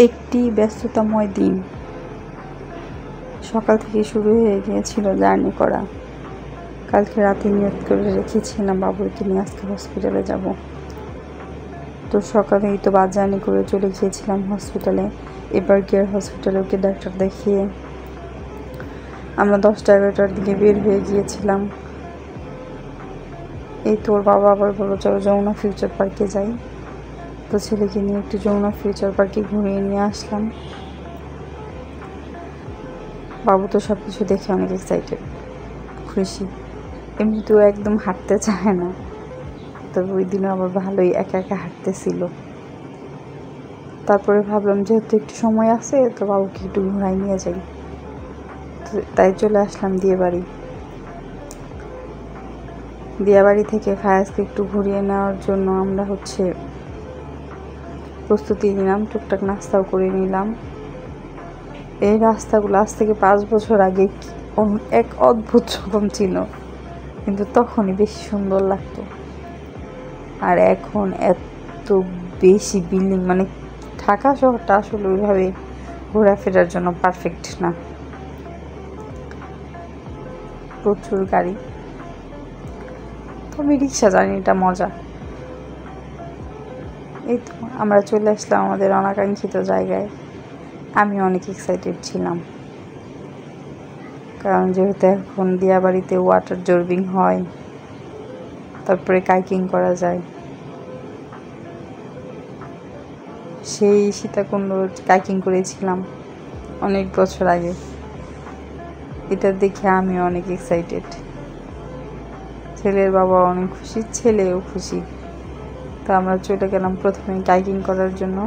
একটি ব্যস্ততাময় দিন। সকাল থেকে শুরু হয়ে গিয়েছিল জার্নি করা। কালকে রাতে নিয়ত করে রেখেছিলাম বাবুকে নিয়ে আজকে হসপিটালে যাব। তো সকালেই তো বাস জার্নি করে চলে গিয়েছিলাম হসপিটালে। এবার গিয়ে হসপিটালে ওকে ডাক্তার দেখিয়ে আমরা 10টা-11টার দিকে বের হয়ে গিয়েছিলাম। এই তোর বাবা আবার বললো চলো যমুনা ফিউচার পার্কে যাই। তো ছেলেকে নিয়ে একটু যমুনা ফিউচার পার্কে ঘুরিয়ে নিয়ে আসলাম। বাবু তো সব কিছু দেখে অনেক এক্সাইটেড, খুশি। এমনিতেও একদম হাঁটতে চায় না, তবে ওই দিনও আবার ভালোই একা একা হাঁটতেছিল। তারপরে ভাবলাম যেহেতু একটু সময় আছে তো বাবুকে একটু ঘোরায় নিয়ে যাই, তাই চলে আসলাম দিয়াবাড়ি থেকে ফায়াজকে একটু ঘুরিয়ে নেওয়ার জন্য আমরা প্রস্তুতি নিলাম, টুকটাক নাস্তাও করে নিলাম। এই রাস্তাগুলো আজ থেকে 5 বছর আগে এক অদ্ভুত রকম ছিল, কিন্তু তখনই বেশি সুন্দর লাগতো। আর এখন এত বেশি বিল্ডিং, মানে ঢাকা শহরটা আসলে ওইভাবে ঘোরাফেরার জন্য পারফেক্ট না, প্রচুর গাড়ি। তবে রিক্সা জার্নিটা মজা। এই তো আমরা চলে আসলাম আমাদের অনাকাঙ্ক্ষিত জায়গায়। আমি অনেক এক্সাইটেড ছিলাম, কারণ যেহেতু এখন দিয়াবাড়িতে ওয়াটার জর্বিং হয়, তারপরে কাইকিং করা যায়। সেই সীতাকুণ্ড কাইকিং করেছিলাম অনেক বছর আগে। এটা দেখে আমি অনেক এক্সাইটেড, ছেলের বাবা অনেক খুশি, ছেলেও খুশি। তো আমরা চলে গেলাম প্রথমে কাইকিং করার জন্য।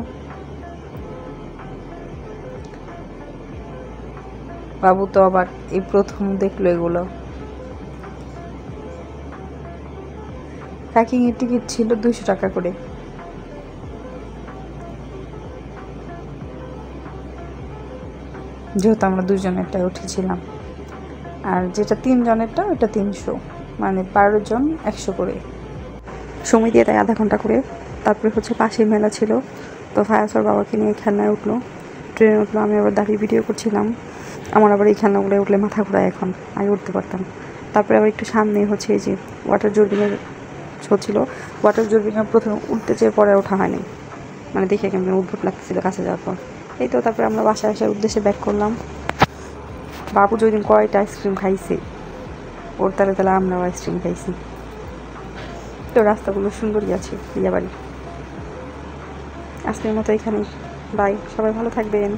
বাবু তো আবার এই প্রথম দেখলো এগুলো। কাইকিং এর টিকিট ছিল 200 টাকা করে। যেহেতু আমরা 2 জনেরটায় উঠেছিলাম, আর যেটা 3 জনেরটা ওটা 300, মানে 12 জন 100 করে সময় দিয়ে দেয়, আধা ঘন্টা করে। তারপরে পাশে মেলা ছিল, তো ফায়াসর বাবাকে নিয়ে খেলনায় উঠলো, ট্রেনে উঠলো। আমি আবার দাঁড়িয়ে ভিডিও করছিলাম। আমার আবার এই খেলনাগুলো উঠলে মাথা ঘোরায়, এখন আগে উঠতে পারতাম। তারপরে আবার একটু সামনে এই যে ওয়াটার জর্বিংয়ের শো ছিল। ওয়াটার জর্বিংয়ের প্রথমে উঠতে চেয়ে পরে ওঠা হয়নি, মানে দেখে কেমন উদ্ভুত লাগতেছিল কাছে যাওয়ার পর। এই তো তারপরে আমরা বাসায় আসার উদ্দেশ্যে ব্যাক করলাম। বাবু যেদিন কয়টা আইসক্রিম খাইছে, ওর তালে তালে আমরাও আইসক্রিম খাইছি। তো রাস্তাগুলো সুন্দরই আছে দিয়াবাড়ি। আজকের মতো এখানেই, বাই। সবাই ভালো থাকবেন।